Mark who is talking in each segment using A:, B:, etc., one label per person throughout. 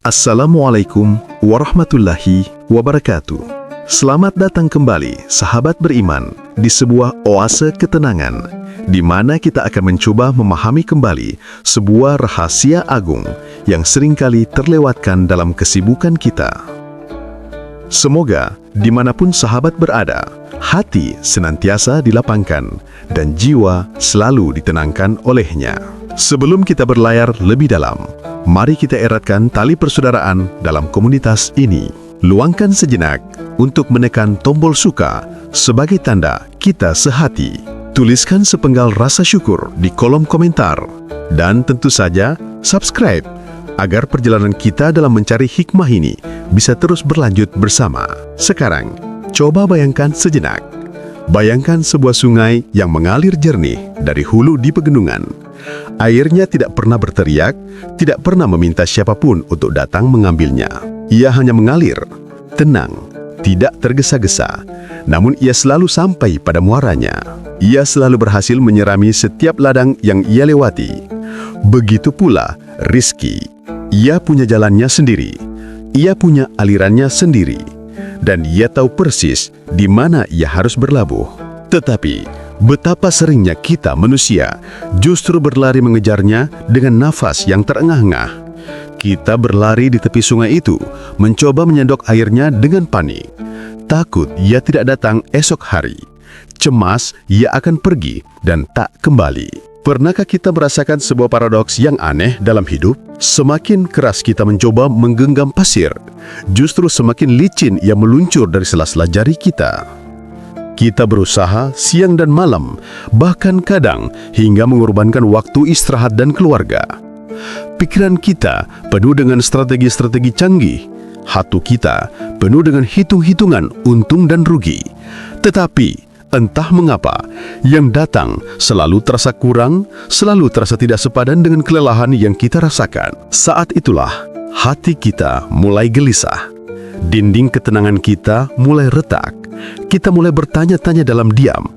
A: Assalamualaikum warahmatullahi wabarakatuh. Selamat datang kembali, sahabat beriman, di sebuah oase ketenangan, di mana kita akan mencoba memahami kembali sebuah rahasia agung yang seringkali terlewatkan dalam kesibukan kita. Semoga dimanapun sahabat berada, hati senantiasa dilapangkan dan jiwa selalu ditenangkan olehnya. Sebelum kita berlayar lebih dalam, mari kita eratkan tali persaudaraan dalam komunitas ini. Luangkan sejenak untuk menekan tombol suka sebagai tanda kita sehati. Tuliskan sepenggal rasa syukur di kolom komentar. Dan tentu saja subscribe agar perjalanan kita dalam mencari hikmah ini bisa terus berlanjut bersama. Sekarang, coba bayangkan sejenak. Bayangkan sebuah sungai yang mengalir jernih dari hulu di pegunungan. Airnya tidak pernah berteriak, tidak pernah meminta siapapun untuk datang mengambilnya. Ia hanya mengalir, tenang, tidak tergesa-gesa, namun ia selalu sampai pada muaranya. Ia selalu berhasil menyirami setiap ladang yang ia lewati. Begitu pula rizki. Ia punya jalannya sendiri, ia punya alirannya sendiri, dan ia tahu persis di mana ia harus berlabuh. Tetapi betapa seringnya kita manusia justru berlari mengejarnya dengan nafas yang terengah-engah. Kita berlari di tepi sungai itu, mencoba menyendok airnya dengan panik. Takut ia tidak datang esok hari. Cemas ia akan pergi dan tak kembali. Pernahkah kita merasakan sebuah paradoks yang aneh dalam hidup? Semakin keras kita mencoba menggenggam pasir, justru semakin licin ia meluncur dari sela-sela jari kita. Kita berusaha siang dan malam, bahkan kadang hingga mengorbankan waktu istirahat dan keluarga. Pikiran kita penuh dengan strategi-strategi canggih. Hati kita penuh dengan hitung-hitungan untung dan rugi. Tetapi entah mengapa, yang datang selalu terasa kurang, selalu terasa tidak sepadan dengan kelelahan yang kita rasakan. Saat itulah hati kita mulai gelisah. Dinding ketenangan kita mulai retak. Kita mulai bertanya-tanya dalam diam,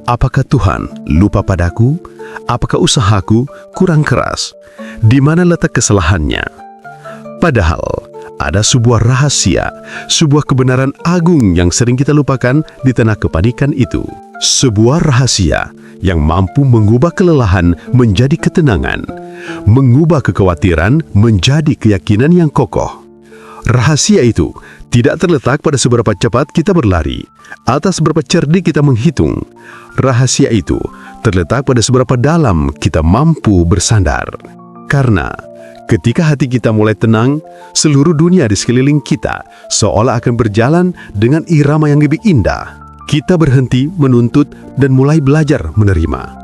A: apakah Tuhan lupa padaku? Apakah usahaku kurang keras? Di mana letak kesalahannya? Padahal ada sebuah rahasia, sebuah kebenaran agung yang sering kita lupakan di tengah kepanikan itu. Sebuah rahasia yang mampu mengubah kelelahan menjadi ketenangan, mengubah kekhawatiran menjadi keyakinan yang kokoh. Rahasia itu tidak terletak pada seberapa cepat kita berlari, atau seberapa cerdik kita menghitung. Rahasia itu terletak pada seberapa dalam kita mampu bersandar. Karena ketika hati kita mulai tenang, seluruh dunia di sekeliling kita seolah akan berjalan dengan irama yang lebih indah. Kita berhenti menuntut dan mulai belajar menerima.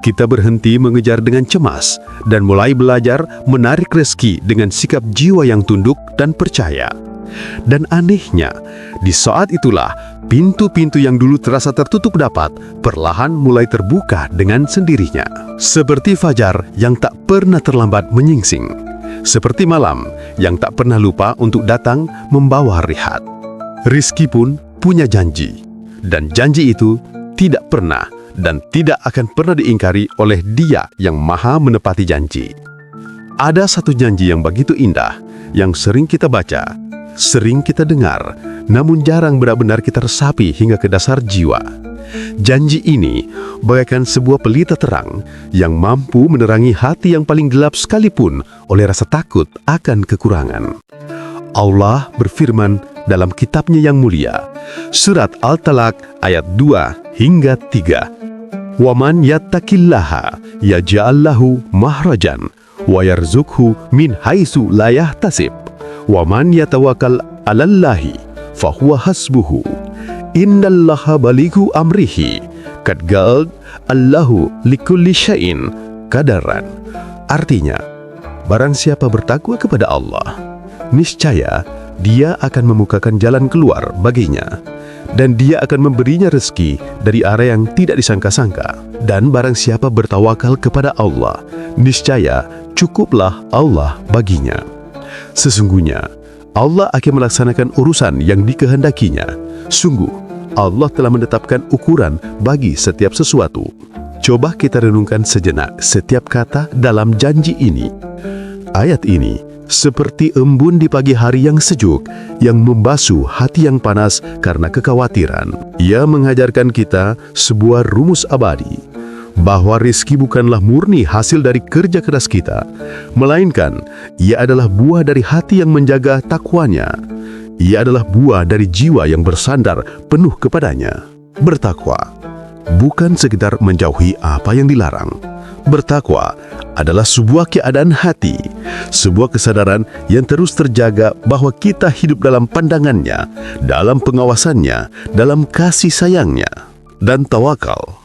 A: Kita berhenti mengejar dengan cemas dan mulai belajar menarik rezeki dengan sikap jiwa yang tunduk dan percaya. Dan anehnya, di saat itulah pintu-pintu yang dulu terasa tertutup dapat perlahan mulai terbuka dengan sendirinya. Seperti fajar yang tak pernah terlambat menyingsing. Seperti malam yang tak pernah lupa untuk datang membawa rehat. Rizki pun punya janji. Dan janji itu tidak pernah dan tidak akan pernah diingkari oleh Dia yang Maha menepati janji. Ada satu janji yang begitu indah, yang sering kita baca, sering kita dengar, namun jarang benar-benar kita resapi hingga ke dasar jiwa. Janji ini bagaikan sebuah pelita terang yang mampu menerangi hati yang paling gelap sekalipun oleh rasa takut akan kekurangan. Allah berfirman dalam kitabnya yang mulia, Surat Al-Talaq ayat 2 hingga 3. وَمَنْ يَتَّقِ اللَّهَ يَجْعَلْ لَهُ مَخْرَجًا وَيَرْزُقْهُ مِنْ حَيْثُ لَا يَحْتَسِبُ وَمَنْ يَتَوَكَّلْ عَلَى اللَّهِ فَهُوَ حَسْبُهُ إِنَّ اللَّهَ بَلِيغُ أَمْرِهِ قَدْ جَعَلَ اللَّهُ لِكُلِّ شَيْءٍ قَدَرًا. Artinya, barang siapa bertakwa kepada Allah, niscaya Dia akan membukakan jalan keluar baginya, dan Dia akan memberinya rezeki dari arah yang tidak disangka-sangka. Dan barang siapa bertawakal kepada Allah, niscaya cukuplah Allah baginya. Sesungguhnya Allah akan melaksanakan urusan yang dikehendakinya. Sungguh Allah telah menetapkan ukuran bagi setiap sesuatu. Coba kita renungkan sejenak setiap kata dalam janji ini. Ayat ini seperti embun di pagi hari yang sejuk, yang membasuh hati yang panas karena kekhawatiran. Ia mengajarkan kita sebuah rumus abadi, bahwa rizki bukanlah murni hasil dari kerja keras kita, melainkan ia adalah buah dari hati yang menjaga takwanya. Ia adalah buah dari jiwa yang bersandar penuh kepadanya. Bertakwa bukan sekedar menjauhi apa yang dilarang. Bertakwa adalah sebuah keadaan hati, sebuah kesadaran yang terus terjaga bahwa kita hidup dalam pandangannya, dalam pengawasannya, dalam kasih sayangnya. Dan tawakal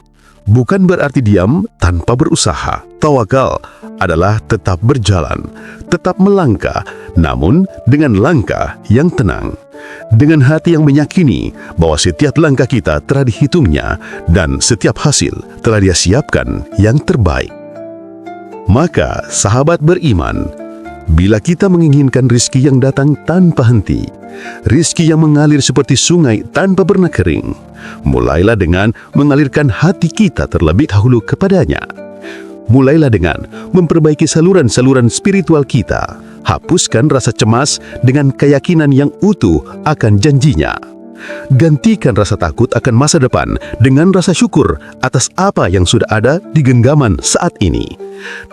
A: bukan berarti diam tanpa berusaha. Tawakal adalah tetap berjalan, tetap melangkah, namun dengan langkah yang tenang. Dengan hati yang meyakini bahwa setiap langkah kita telah dihitungnya dan setiap hasil telah dia siapkan yang terbaik. Maka, sahabat beriman, bila kita menginginkan rizki yang datang tanpa henti, rizki yang mengalir seperti sungai tanpa pernah kering, mulailah dengan mengalirkan hati kita terlebih dahulu kepadanya. Mulailah dengan memperbaiki saluran-saluran spiritual kita. Hapuskan rasa cemas dengan keyakinan yang utuh akan janjinya. Gantikan rasa takut akan masa depan dengan rasa syukur atas apa yang sudah ada di genggaman saat ini.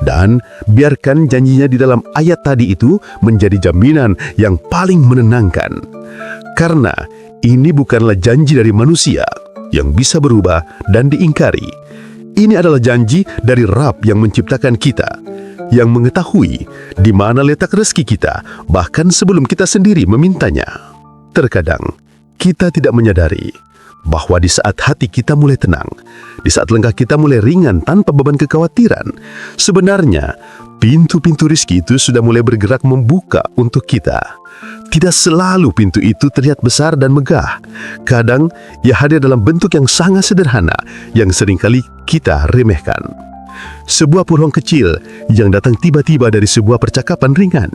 A: Dan biarkan janjinya di dalam ayat tadi itu menjadi jaminan yang paling menenangkan. Karena ini bukanlah janji dari manusia yang bisa berubah dan diingkari. Ini adalah janji dari Rabb yang menciptakan kita, yang mengetahui di mana letak rezeki kita, bahkan sebelum kita sendiri memintanya. Terkadang, kita tidak menyadari bahwa di saat hati kita mulai tenang, di saat langkah kita mulai ringan tanpa beban kekhawatiran, sebenarnya pintu-pintu rezeki itu sudah mulai bergerak membuka untuk kita. Tidak selalu pintu itu terlihat besar dan megah. Kadang, ia hadir dalam bentuk yang sangat sederhana, yang seringkali kita remehkan. Sebuah peluang kecil yang datang tiba-tiba dari sebuah percakapan ringan.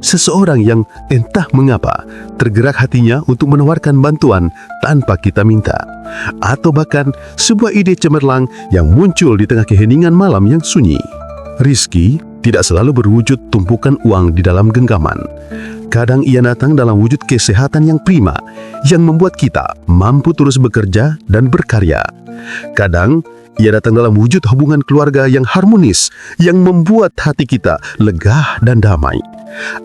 A: Seseorang yang entah mengapa tergerak hatinya untuk menawarkan bantuan tanpa kita minta. Atau bahkan sebuah ide cemerlang yang muncul di tengah keheningan malam yang sunyi. Rizki tidak selalu berwujud tumpukan uang di dalam genggaman. Kadang ia datang dalam wujud kesehatan yang prima, yang membuat kita mampu terus bekerja dan berkarya. Kadang ia datang dalam wujud hubungan keluarga yang harmonis, yang membuat hati kita lega dan damai.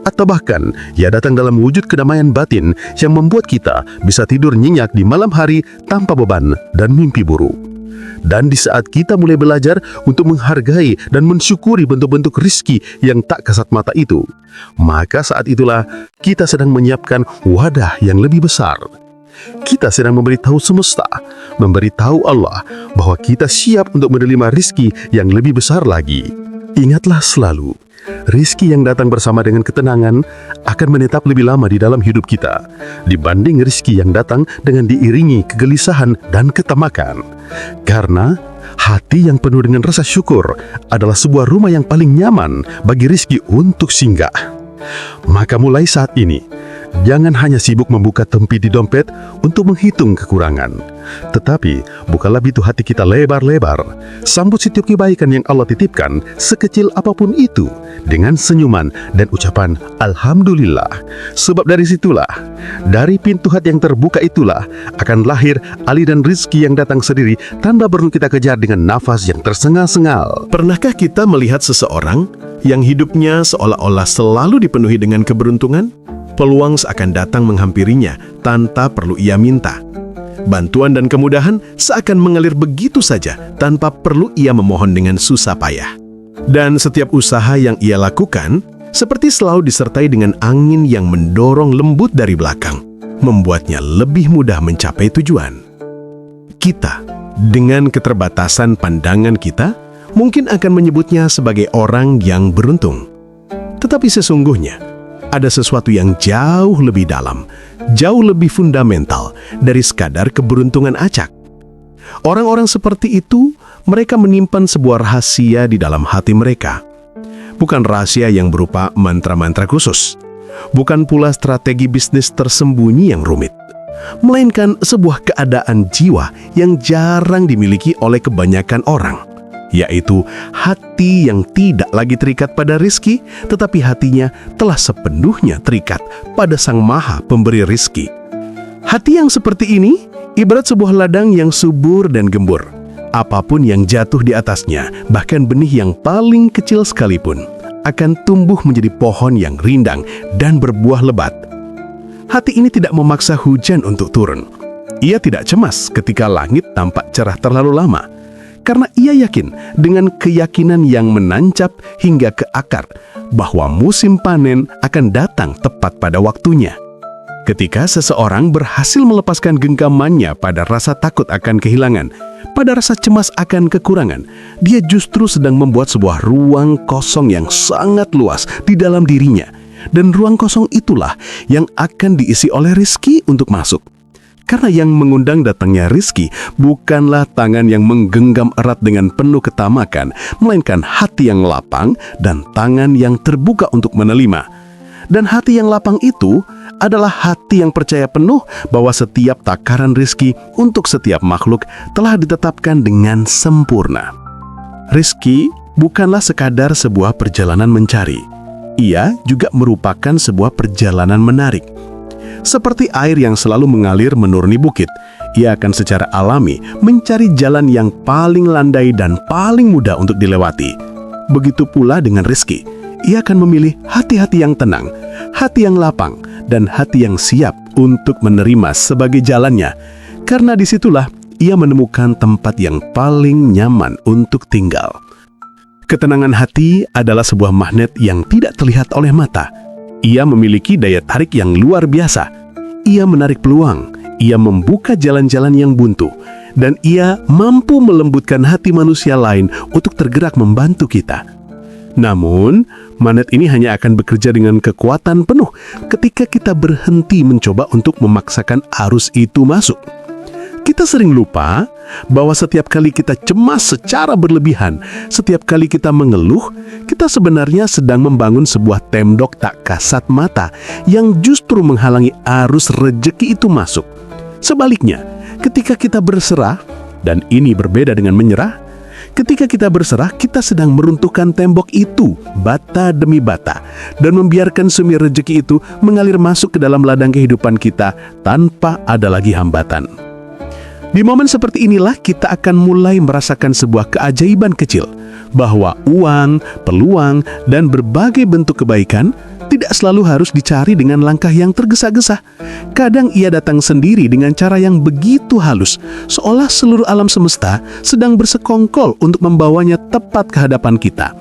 A: Atau bahkan ia datang dalam wujud kedamaian batin yang membuat kita bisa tidur nyenyak di malam hari tanpa beban dan mimpi buruk. Dan di saat kita mulai belajar untuk menghargai dan mensyukuri bentuk-bentuk rizki yang tak kasat mata itu, maka saat itulah kita sedang menyiapkan wadah yang lebih besar. Kita sedang memberitahu semesta, memberitahu Allah bahwa kita siap untuk menerima rizki yang lebih besar lagi. Ingatlah selalu, rizki yang datang bersama dengan ketenangan akan menetap lebih lama di dalam hidup kita dibanding rizki yang datang dengan diiringi kegelisahan dan ketamakan. Karena hati yang penuh dengan rasa syukur adalah sebuah rumah yang paling nyaman bagi rizki untuk singgah. Maka mulai saat ini, jangan hanya sibuk membuka tempi di dompet untuk menghitung kekurangan, tetapi bukalah pintu hati kita lebar-lebar. Sambut setiap kebaikan yang Allah titipkan, sekecil apapun itu, dengan senyuman dan ucapan Alhamdulillah. Sebab dari situlah, dari pintu hati yang terbuka itulah, akan lahir aliran rizki yang datang sendiri tanpa perlu kita kejar dengan nafas yang tersengal-sengal. Pernahkah kita melihat seseorang yang hidupnya seolah-olah selalu dipenuhi dengan keberuntungan? Peluang seakan datang menghampirinya tanpa perlu ia minta. Bantuan dan kemudahan seakan mengalir begitu saja tanpa perlu ia memohon dengan susah payah. Dan setiap usaha yang ia lakukan seperti selalu disertai dengan angin yang mendorong lembut dari belakang, membuatnya lebih mudah mencapai tujuan. Kita, dengan keterbatasan pandangan kita, mungkin akan menyebutnya sebagai orang yang beruntung. Tetapi sesungguhnya, ada sesuatu yang jauh lebih dalam, jauh lebih fundamental dari sekadar keberuntungan acak. Orang-orang seperti itu, mereka menyimpan sebuah rahasia di dalam hati mereka. Bukan rahasia yang berupa mantra-mantra khusus, bukan pula strategi bisnis tersembunyi yang rumit, melainkan sebuah keadaan jiwa yang jarang dimiliki oleh kebanyakan orang, yaitu hati yang tidak lagi terikat pada rizki, tetapi hatinya telah sepenuhnya terikat pada Sang Maha Pemberi rizki. Hati yang seperti ini ibarat sebuah ladang yang subur dan gembur. Apapun yang jatuh di atasnya, bahkan benih yang paling kecil sekalipun, akan tumbuh menjadi pohon yang rindang dan berbuah lebat. Hati ini tidak memaksa hujan untuk turun. Ia tidak cemas ketika langit tampak cerah terlalu lama, karena ia yakin dengan keyakinan yang menancap hingga ke akar bahwa musim panen akan datang tepat pada waktunya. Ketika seseorang berhasil melepaskan genggamannya pada rasa takut akan kehilangan, pada rasa cemas akan kekurangan, dia justru sedang membuat sebuah ruang kosong yang sangat luas di dalam dirinya. Dan ruang kosong itulah yang akan diisi oleh rizki untuk masuk. Karena yang mengundang datangnya rizki bukanlah tangan yang menggenggam erat dengan penuh ketamakan, melainkan hati yang lapang dan tangan yang terbuka untuk menerima. Dan hati yang lapang itu adalah hati yang percaya penuh bahwa setiap takaran rizki untuk setiap makhluk telah ditetapkan dengan sempurna. Rizki bukanlah sekadar sebuah perjalanan mencari. Ia juga merupakan sebuah perjalanan menarik. Seperti air yang selalu mengalir menuruni bukit, ia akan secara alami mencari jalan yang paling landai dan paling mudah untuk dilewati. Begitu pula dengan rizki, ia akan memilih hati-hati yang tenang, hati yang lapang, dan hati yang siap untuk menerima sebagai jalannya. Karena disitulah ia menemukan tempat yang paling nyaman untuk tinggal. Ketenangan hati adalah sebuah magnet yang tidak terlihat oleh mata. Ia memiliki daya tarik yang luar biasa. Ia menarik peluang, ia membuka jalan-jalan yang buntu, dan ia mampu melembutkan hati manusia lain untuk tergerak membantu kita. Namun, magnet ini hanya akan bekerja dengan kekuatan penuh ketika kita berhenti mencoba untuk memaksakan arus itu masuk. Kita sering lupa bahwa setiap kali kita cemas secara berlebihan, setiap kali kita mengeluh, kita sebenarnya sedang membangun sebuah tembok tak kasat mata yang justru menghalangi arus rejeki itu masuk. Sebaliknya, ketika kita berserah, dan ini berbeda dengan menyerah, ketika kita berserah, kita sedang meruntuhkan tembok itu bata demi bata dan membiarkan semi rejeki itu mengalir masuk ke dalam ladang kehidupan kita tanpa ada lagi hambatan. Di momen seperti inilah kita akan mulai merasakan sebuah keajaiban kecil, bahwa uang, peluang, dan berbagai bentuk kebaikan tidak selalu harus dicari dengan langkah yang tergesa-gesa. Kadang ia datang sendiri dengan cara yang begitu halus, seolah seluruh alam semesta sedang bersekongkol untuk membawanya tepat ke hadapan kita.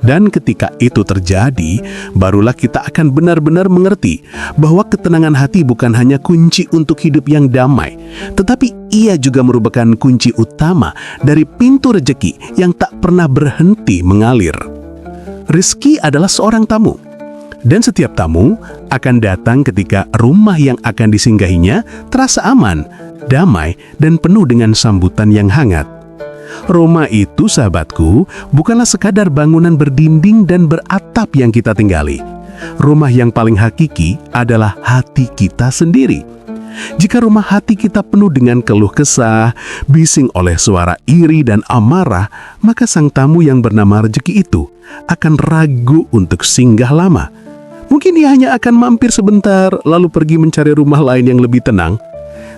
A: Dan ketika itu terjadi, barulah kita akan benar-benar mengerti bahwa ketenangan hati bukan hanya kunci untuk hidup yang damai, tetapi ia juga merupakan kunci utama dari pintu rejeki yang tak pernah berhenti mengalir. Rizki adalah seorang tamu, dan setiap tamu akan datang ketika rumah yang akan disinggahinya terasa aman, damai, dan penuh dengan sambutan yang hangat. Rumah itu, sahabatku, bukanlah sekadar bangunan berdinding dan beratap yang kita tinggali. Rumah yang paling hakiki adalah hati kita sendiri. Jika rumah hati kita penuh dengan keluh kesah, bising oleh suara iri dan amarah, maka sang tamu yang bernama rezeki itu akan ragu untuk singgah lama. Mungkin ia hanya akan mampir sebentar, lalu pergi mencari rumah lain yang lebih tenang.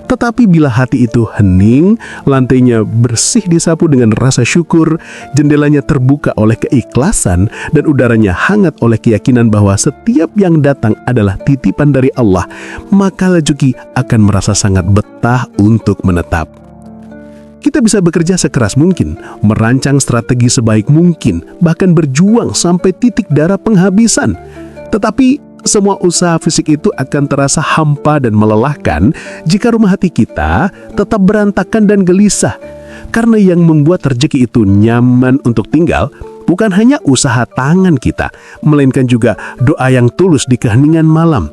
A: Tetapi bila hati itu hening, lantainya bersih disapu dengan rasa syukur, jendelanya terbuka oleh keikhlasan, dan udaranya hangat oleh keyakinan bahwa setiap yang datang adalah titipan dari Allah, maka rezeki akan merasa sangat betah untuk menetap. Kita bisa bekerja sekeras mungkin, merancang strategi sebaik mungkin, bahkan berjuang sampai titik darah penghabisan. Tetapi semua usaha fisik itu akan terasa hampa dan melelahkan jika rumah hati kita tetap berantakan dan gelisah. Karena yang membuat rezeki itu nyaman untuk tinggal bukan hanya usaha tangan kita, melainkan juga doa yang tulus di keheningan malam,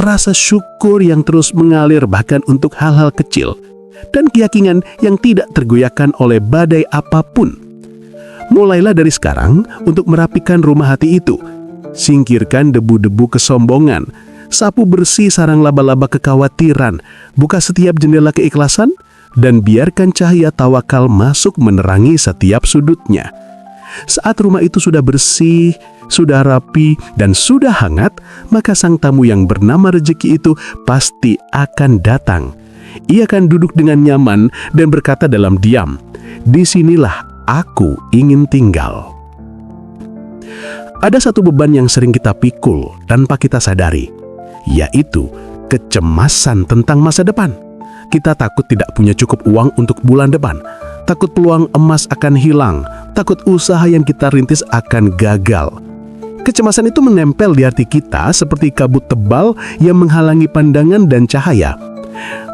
A: rasa syukur yang terus mengalir bahkan untuk hal-hal kecil, dan keyakinan yang tidak tergoyahkan oleh badai apapun. Mulailah dari sekarang untuk merapikan rumah hati itu. Singkirkan debu-debu kesombongan, sapu bersih sarang laba-laba kekhawatiran, buka setiap jendela keikhlasan,
B: dan biarkan cahaya tawakal masuk menerangi setiap sudutnya. Saat rumah itu sudah bersih, sudah rapi, dan sudah hangat, maka sang tamu yang bernama rezeki itu pasti akan datang. Ia akan duduk dengan nyaman dan berkata dalam diam, "Disinilah aku ingin tinggal." Ada satu beban yang sering kita pikul tanpa kita sadari, yaitu kecemasan tentang masa depan. Kita takut tidak punya cukup uang untuk bulan depan, takut peluang emas akan hilang, takut usaha yang kita rintis akan gagal. Kecemasan itu menempel di hati kita seperti kabut tebal yang menghalangi pandangan dan cahaya.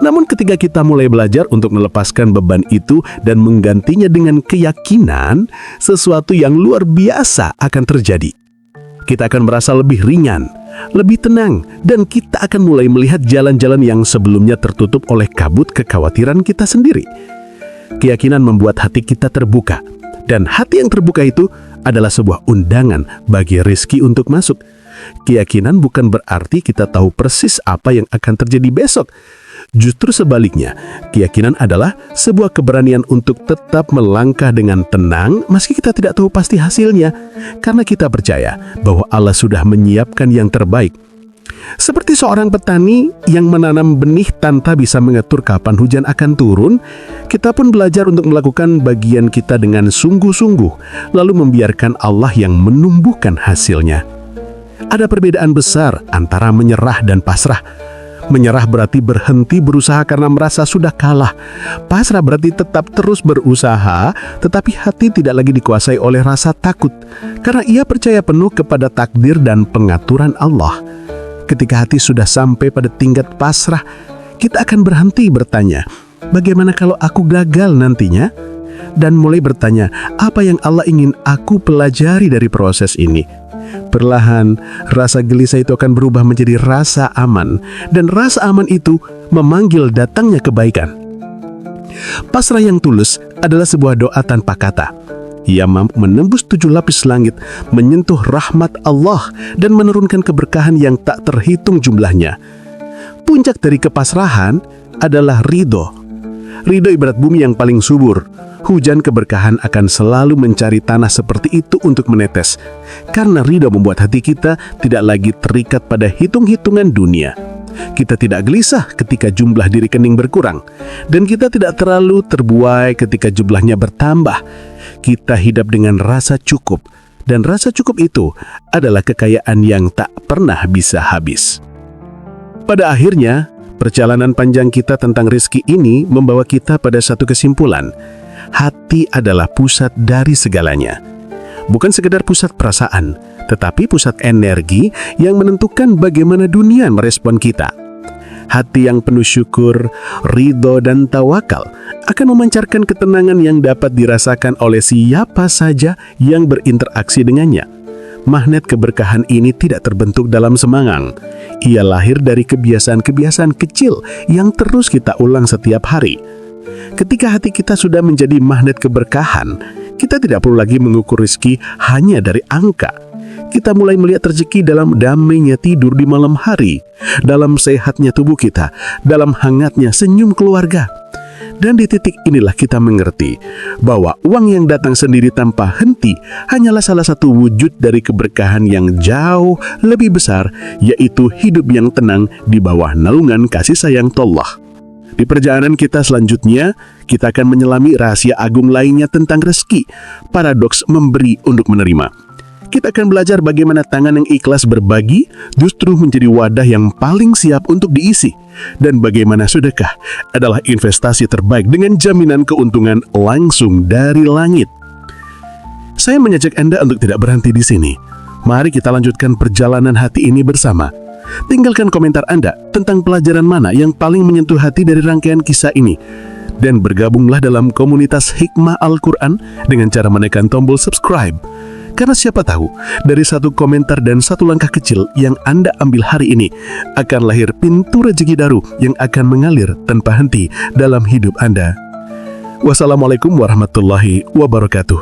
B: Namun ketika kita mulai belajar untuk melepaskan beban itu dan menggantinya dengan keyakinan, sesuatu yang luar biasa akan terjadi. Kita akan merasa lebih ringan, lebih tenang, dan kita akan mulai melihat jalan-jalan yang sebelumnya tertutup oleh kabut kekhawatiran kita sendiri. Keyakinan membuat hati kita terbuka, dan hati yang terbuka itu adalah sebuah undangan bagi rezeki untuk masuk. Keyakinan bukan berarti kita tahu persis apa yang akan terjadi besok. Justru sebaliknya, keyakinan adalah sebuah keberanian untuk tetap melangkah dengan tenang meski kita tidak tahu pasti hasilnya, karena kita percaya bahwa Allah sudah menyiapkan yang terbaik. Seperti seorang petani yang menanam benih tanpa bisa mengatur kapan hujan akan turun, kita pun belajar untuk melakukan bagian kita dengan sungguh-sungguh, lalu membiarkan Allah yang menumbuhkan hasilnya. Ada perbedaan besar antara menyerah dan pasrah. Menyerah berarti berhenti berusaha karena merasa sudah kalah. Pasrah berarti tetap terus berusaha, tetapi hati tidak lagi dikuasai oleh rasa takut, karena ia percaya penuh kepada takdir dan pengaturan Allah. Ketika hati sudah sampai pada tingkat pasrah, kita akan berhenti bertanya, bagaimana kalau aku gagal nantinya? Dan mulai bertanya, apa yang Allah ingin aku pelajari dari proses ini? Perlahan, rasa gelisah itu akan berubah menjadi rasa aman, dan rasa aman itu memanggil datangnya kebaikan. Pasrah yang tulus adalah sebuah doa tanpa kata. Ia mampu menembus 7 lapis langit, menyentuh rahmat Allah, dan menurunkan keberkahan yang tak terhitung jumlahnya. Puncak dari kepasrahan adalah ridho. Ridho ibarat bumi yang paling subur. Hujan keberkahan akan selalu mencari tanah seperti itu untuk menetes. Karena ridho membuat hati kita tidak lagi terikat pada hitung-hitungan dunia. Kita tidak gelisah ketika jumlah di rekening berkurang, dan kita tidak terlalu terbuai ketika jumlahnya bertambah. Kita hidup dengan rasa cukup, dan rasa cukup itu adalah kekayaan yang tak pernah bisa habis. Pada akhirnya, perjalanan panjang kita tentang rezeki ini membawa kita pada satu kesimpulan. Hati adalah pusat dari segalanya. Bukan sekedar pusat perasaan, tetapi pusat energi yang menentukan bagaimana dunia merespon kita. Hati yang penuh syukur, ridho, dan tawakal akan memancarkan ketenangan yang dapat dirasakan oleh siapa saja yang berinteraksi dengannya. Magnet keberkahan ini tidak terbentuk dalam semangang. Ia lahir dari kebiasaan-kebiasaan kecil yang terus kita ulang setiap hari. Ketika hati kita sudah menjadi magnet keberkahan, kita tidak perlu lagi mengukur rezeki hanya dari angka. Kita mulai melihat rezeki dalam damainya tidur di malam hari, dalam sehatnya tubuh kita, dalam hangatnya senyum keluarga. Dan di titik inilah kita mengerti bahwa uang yang datang sendiri tanpa henti hanyalah salah satu wujud dari keberkahan yang jauh lebih besar, yaitu hidup yang tenang di bawah naungan kasih sayang Allah. Di perjalanan kita selanjutnya, kita akan menyelami rahasia agung lainnya tentang rezeki, paradoks memberi untuk menerima. Kita akan belajar bagaimana tangan yang ikhlas berbagi justru menjadi wadah yang paling siap untuk diisi, dan bagaimana sedekah adalah investasi terbaik dengan jaminan keuntungan langsung dari langit. Saya mengajak Anda untuk tidak berhenti di sini. Mari kita lanjutkan perjalanan hati ini bersama. Tinggalkan komentar Anda tentang pelajaran mana yang paling menyentuh hati dari rangkaian kisah ini. Dan bergabunglah dalam komunitas Hikmah Al-Quran dengan cara menekan tombol subscribe. Karena siapa tahu, dari satu komentar dan satu langkah kecil yang Anda ambil hari ini, akan lahir pintu rezeki baru yang akan mengalir tanpa henti dalam hidup Anda. Wassalamualaikum warahmatullahi wabarakatuh.